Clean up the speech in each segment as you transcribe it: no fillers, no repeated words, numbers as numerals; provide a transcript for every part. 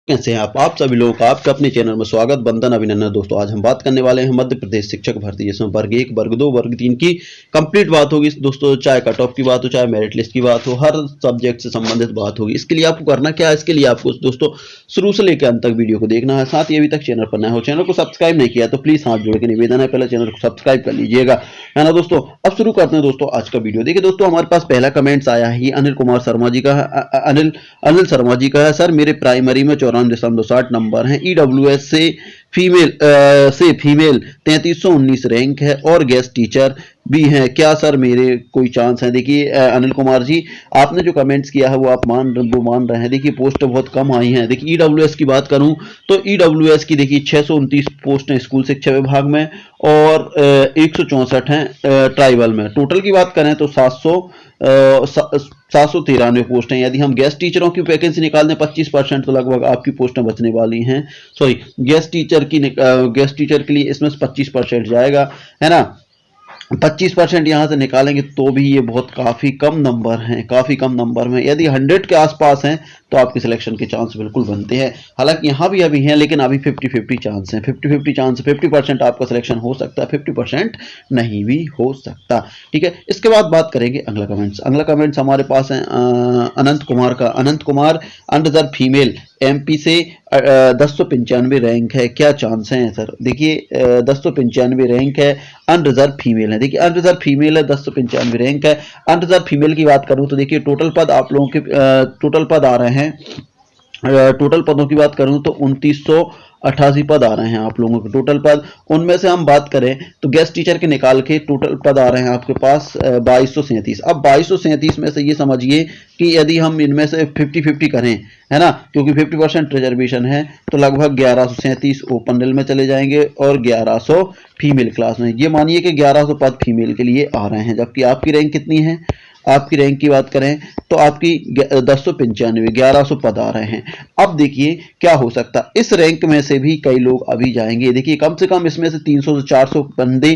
कैसे हैं आप सभी लोगों का आपके अपने चैनल में स्वागत बंदन अभिनंदन। दोस्तों आज हम बात करने वाले हैं मध्य प्रदेश शिक्षक भर्ती, जिसमें वर्ग 1 वर्ग 2 वर्ग 3 की कंप्लीट बात होगी। दोस्तों चाहे कट ऑफ की बात हो, चाहे मेरिट लिस्ट की बात हो, हर सब्जेक्ट से संबंधित बात होगी। इसके लिए आपको करना क्या है, इसके लिए आपको दोस्तों शुरू से लेकर अंत तक वीडियो को देखना है। साथ ही अभी तक चैनल पर नया हो, चैनल को सब्सक्राइब नहीं किया तो प्लीज हाथ जोड़ के निवेदन है, पहले चैनल को सब्सक्राइब कर लीजिएगा, है ना दोस्तों। अब शुरू करते हैं दोस्तों आज का वीडियो। देखिए दोस्तों, हमारे पास पहला कमेंट्स आया ही अनिल कुमार शर्मा जी का है। अनिल शर्मा जी का है। सर मेरे प्राइमरी में 94.60 नंबर हैं, ईडब्ल्यूएस से फीमेल 3319 रैंक है और गेस्ट टीचर भी हैं, क्या सर मेरे कोई चांस है? देखिए अनिल कुमार जी, आपने जो कमेंट्स किया है वो आप मान रहे हैं। देखिए पोस्ट बहुत कम आई हैं। देखिए ईडब्ल्यूएस की बात करूं तो ईडब्ल्यूएस की देखिए 629 पोस्ट हैं स्कूल शिक्षा विभाग में और 164 हैं ट्राइबल में। टोटल की बात करें तो 793 पोस्ट हैं। यदि हम गेस्ट टीचरों की वैकेंसी निकाल दें 25% तो लगभग आपकी पोस्टें बचने वाली हैं। सॉरी, गेस्ट टीचर के लिए इसमें 25% जाएगा, है ना। 25% यहाँ से निकालेंगे तो भी ये बहुत काफ़ी कम नंबर हैं, काफ़ी कम नंबर में। यदि 100 के आसपास हैं तो आपके सिलेक्शन के चांस बिल्कुल बनते हैं। हालांकि यहाँ भी अभी हैं, लेकिन अभी 50-50 चांस हैं। 50-50 चांस, 50% आपका सिलेक्शन हो सकता है, 50% नहीं भी हो सकता। ठीक है, इसके बाद बात करेंगे अगला कमेंट्स हमारे पास है अनंत कुमार का। अनंत कुमार अनरिजर्व फीमेल एमपी से 1095 रैंक है, क्या चांस हैं सर? देखिए 1095 रैंक है, अनरिजर्व फीमेल है। देखिए अनरिजर्व फीमेल है, 1095 रैंक है। अनरिजर्व फीमेल की बात करूं तो देखिए टोटल पद आप लोगों के टोटल पद आ रहे हैं। टोटल पदों की बात करूं तो 2988 पद आ रहे हैं आप लोगों के टोटल पद। उनमें से हम बात करें तो गेस्ट टीचर के निकाल के टोटल पद आ रहे हैं आपके पास 2237। अब 2237 में से ये समझिए कि यदि हम इनमें से 50-50 करें, है ना, क्योंकि 50% रिजर्वेशन है, तो लगभग 1137 ओपन रेल में चले जाएंगे और 1100 फीमेल क्लास में। ये मानिए कि 1100 पद फीमेल के लिए आ रहे हैं, जबकि आपकी रैंक कितनी है? आपकी रैंक की बात करें तो आपकी 1095 1100 पद आ रहे हैं। अब देखिए क्या हो सकता है, इस रैंक में से भी कई लोग अभी जाएंगे। देखिए कम से कम इसमें से 300 से 400 बंदे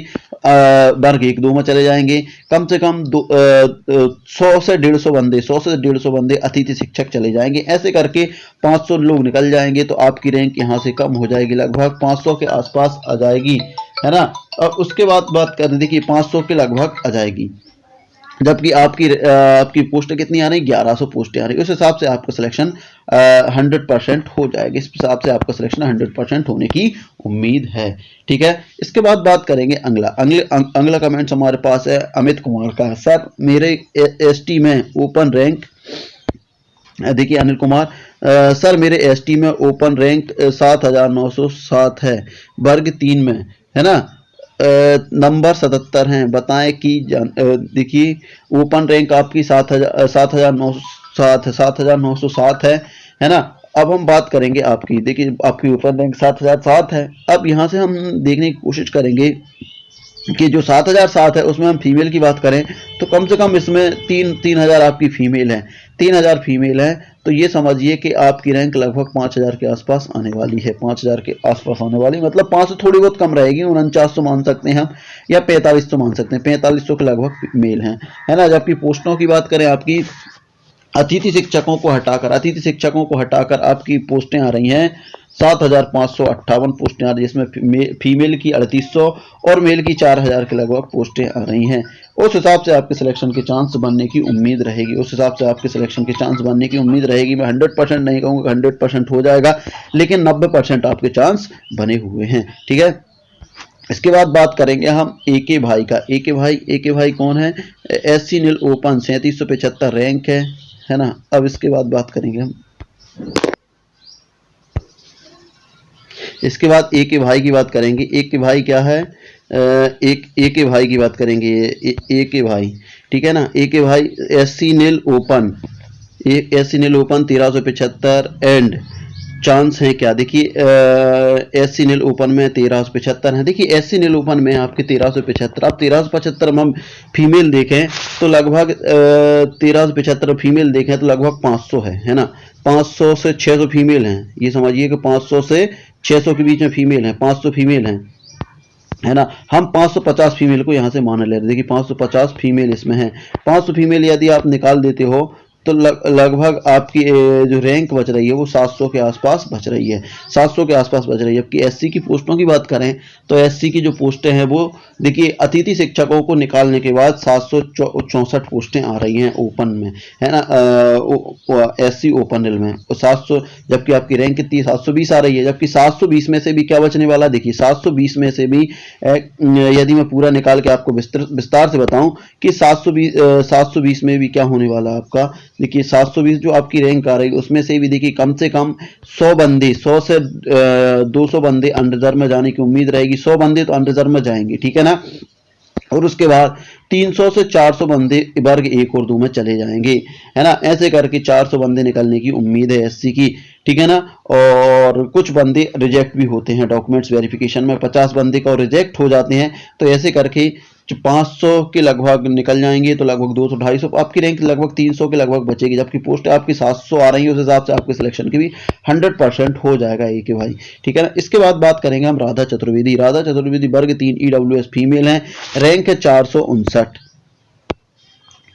वर्ग 1-2 में चले जाएंगे। कम से कम 100 से 150 बंदे अतिथि शिक्षक चले जाएंगे। ऐसे करके 500 लोग निकल जाएंगे तो आपकी रैंक यहाँ से कम हो जाएगी, लगभग 500 के आसपास आ जाएगी, है ना। और उसके बाद बात करें, देखिए 500 के लगभग आ जाएगी, जबकि आपकी पोस्ट कितनी आ रही? 1100 पोस्टें आ रही है। उस हिसाब से आपका सिलेक्शन 100% हो जाएगा। इस हिसाब से आपका सिलेक्शन 100% होने की उम्मीद है। ठीक है, इसके बाद बात करेंगे अगला कमेंट्स हमारे पास है अमित कुमार का। सर मेरे एसटी में ओपन रैंक, देखिए अनिल कुमार, सर मेरे एसटी में ओपन रैंक 7907 है, वर्ग 3 में, है ना। नंबर 77 हैं, बताएं कि देखिए ओपन रैंक आपकी 7907 है ना। अब हम बात करेंगे आपकी, देखिए आपकी ओपन रैंक 7007 है। अब यहाँ से हम देखने की कोशिश करेंगे कि जो 7007 है उसमें हम फीमेल की बात करें तो कम से कम इसमें 3000 आपकी फीमेल है, 3000 फीमेल है। तो ये समझिए कि आपकी रैंक लगभग 5000 के आसपास आने वाली है, 5000 के आसपास आने वाली, मतलब 500 थोड़ी बहुत कम रहेगी, 4900 मान सकते हैं हम, या 4500 मान सकते हैं। 4500 के लगभग फीमेल हैं, है ना। जबकि पोस्टों की बात करें आपकी अतिथि शिक्षकों को हटाकर आपकी पोस्टें आ रही हैं 7558 पोस्टें आ रही है, जिसमें फीमेल की 3800 और मेल की 4000 के लगभग पोस्टें आ रही हैं। उस हिसाब से आपके सिलेक्शन के चांस बनने की उम्मीद रहेगी, मैं 100% नहीं कहूँगा 100% हो जाएगा, लेकिन 90% आपके चांस बने हुए हैं। ठीक है, इसके बाद बात करेंगे हम एके भाई का। एके भाई कौन है? SC नील ओपन 3775 रैंक है ना। अब इसके बाद बात करेंगे हम, इसके बाद एके भाई की बात करेंगे। एके भाई क्या है? एके भाई की बात करेंगे, एके भाई, ठीक है ना। एके भाई SC नील ओपन 1375 एंड चांस है क्या? देखिए SC नील ओपन में 1375 है। देखिए SC नील ओपन में आपके 1375, अब 1375 हम फीमेल देखें तो लगभग 1375 फीमेल देखें तो लगभग 500 है ना। 500 से 600 फीमेल हैं, ये समझिए कि 500 से 600 के बीच में फीमेल हैं, 500 फीमेल हैं, है ना। हम 550 फीमेल को यहाँ से मान ले रहे हैं। देखिए 550 फीमेल इसमें है। 500 फीमेल यदि आप निकाल देते हो तो लगभग आपकी जो रैंक बच रही है वो 700 के आसपास बच रही है, 700 के आसपास बच रही है। जबकि एससी की पोस्टों की बात करें तो एससी की जो पोस्टें हैं वो देखिए अतिथि शिक्षकों को निकालने के बाद 764 पोस्टें आ रही हैं ओपन में, है ना, एससी ओपन रेल में, और 700, जबकि आपकी रैंक कितनी 720 आ रही है। जबकि 720 में से भी क्या बचने वाला, देखिए 720 में से भी यदि मैं पूरा निकाल के आपको विस्तार से बताऊं कि 720 में भी क्या होने वाला आपका, देखिए 720 जो आपकी रैंक आ रही है उसमें से भी देखिए कम से कम 100 बंदे, 100 से 200 बंदे अनरिजर्व में जाने की उम्मीद रहेगी। 100 बंदे तो अनरिजर्व में जाएंगे, ठीक है ना, और उसके बाद 300 से 400 बंदे वर्ग 1 और 2 में चले जाएंगे, है ना। ऐसे करके 400 बंदे निकलने की उम्मीद है एससी की, ठीक है ना। और कुछ बंदे रिजेक्ट भी होते हैं डॉक्यूमेंट्स वेरिफिकेशन में, 50 बंदे का रिजेक्ट हो जाते हैं, तो ऐसे करके 500 के लगभग निकल जाएंगे, तो लगभग 200-250 आपकी रैंक लगभग 300 के लगभग बचेगी। जबकि पोस्ट आपकी 700 आ रही है, उस हिसाब से आपके सिलेक्शन की भी 100% हो जाएगा ये कि भाई, ठीक है ना। इसके बाद बात करेंगे हम राधा चतुर्वेदी। राधा चतुर्वेदी वर्ग 3 ईडब्ल्यूएस फीमेल है, रैंक है 459,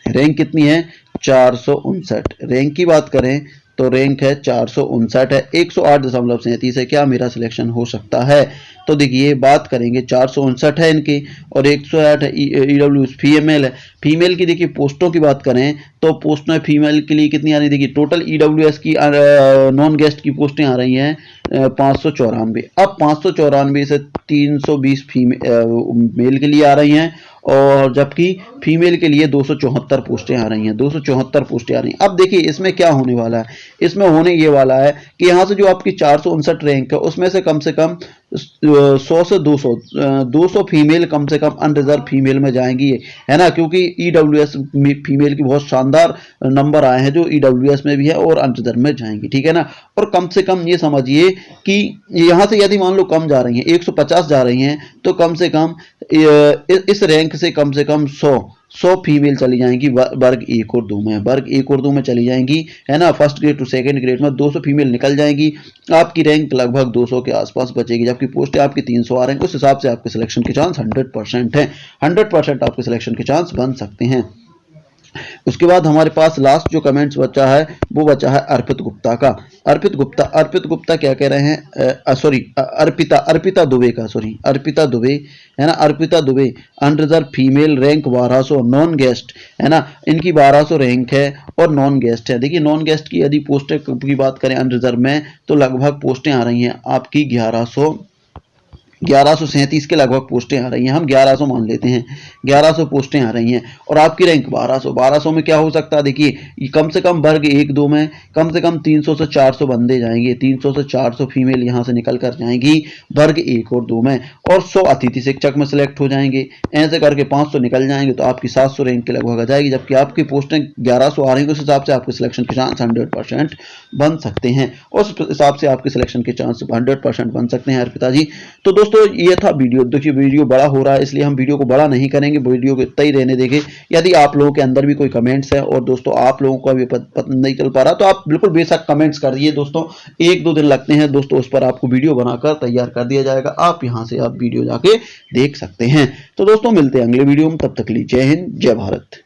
रैंक कितनी है 459। रैंक की बात करें तो रैंक है 459 है, 108.37 है, क्या मेरा सिलेक्शन हो सकता है। तो देखिए बात करेंगे 459 है इनकी और 108 है, ईडब्ल्यू फीमेल है। फीमेल की देखिए पोस्टों की बात करें तो पोस्टें फीमेल के लिए कितनी आ रही है, देखिए टोटल ईडब्ल्यूएस की नॉन गेस्ट की पोस्टें आ रही हैं 594। अब 594 से 320 मेल के लिए आ रही हैं, और जबकि फीमेल के लिए 274 पोस्टें आ रही हैं, 274 पोस्टें आ रही हैं। अब देखिए इसमें क्या होने वाला है, इसमें होने ये वाला है कि यहाँ से जो आपकी 459 रैंक है उसमें से कम 100 से 200 फीमेल कम से कम अनरिजर्व फीमेल में जाएंगी, है ना, क्योंकि ईडब्ल्यूएस फीमेल की बहुत शानदार नंबर आए हैं जो ईडब्ल्यूएस में भी है और अनरिजर्व में जाएंगी, ठीक है ना। और कम से कम ये समझिए कि यहाँ से यदि मान लो कम जा रही हैं 150 जा रही हैं, तो कम से कम इस रैंक से कम 100 फीमेल चली जाएंगी वर्ग 1 और 2 में, वर्ग 1 और 2 में चली जाएंगी, है ना। First grade two second grade में 200 फीमेल निकल जाएंगी, आपकी रैंक लगभग 200 के आसपास बचेगी। जबकि पोस्टें आपकी 300 आ रही हैं, उस हिसाब से आपके सिलेक्शन के चांस 100% है, 100% आपके सिलेक्शन के चांस बन सकते हैं। उसके बाद हमारे पास लास्ट जो कमेंट्स बचा है वो बचा है अर्पित गुप्ता का। अर्पित गुप्ता क्या कह रहे हैं, सॉरी अर्पिता दुबे का, सॉरी अर्पिता दुबे, है ना। Arpita Dubey unreserved female, rank 1200, non guest, है ना, इनकी 1200 रैंक है और नॉन गेस्ट है। देखिए नॉन गेस्ट की यदि पोस्टें की बात करें अनरिजर्व में तो लगभग पोस्टें आ रही हैं आपकी 1137 के लगभग पोस्टें आ रही हैं, हम 1100 मान लेते हैं, 1100 पोस्टें आ रही हैं और आपकी रैंक 1200 में क्या हो सकता है, देखिए कम से कम वर्ग 1-2 में कम से कम 300 से 400 बंदे जाएंगे, 300 से 400 फीमेल यहां से निकल कर जाएंगी वर्ग 1 और 2 में, और 100 अतिथि शिक्षक में सिलेक्ट हो जाएंगे। ऐसे करके 500 निकल जाएंगे तो आपकी 700 रैंक के लगभग आ जाएगी। जबकि आपकी पोस्टें 1100 आ रही है, उस हिसाब से आपके सिलेक्शन के चांस 100% बन सकते हैं, उस हिसाब से आपके सिलेक्शन के चांस 100% बन सकते हैं अर्पिता जी। तो दोस्तों ये था वीडियो। देखिए वीडियो बड़ा हो रहा है इसलिए हम वीडियो को बड़ा नहीं करेंगे, वीडियो को इतना ही रहने देंगे। यदि आप लोगों के अंदर भी कोई कमेंट्स है और दोस्तों आप लोगों को अभी पता नहीं चल पा रहा तो आप बिल्कुल बेशक कमेंट्स कर दिए दोस्तों, 1-2 दिन लगते हैं दोस्तों, उस पर आपको वीडियो बनाकर तैयार कर दिया जाएगा, आप यहां से आप वीडियो जाके देख सकते हैं। तो दोस्तों मिलते हैं अगले वीडियो में, तब तक के लिए जय हिंद जय भारत।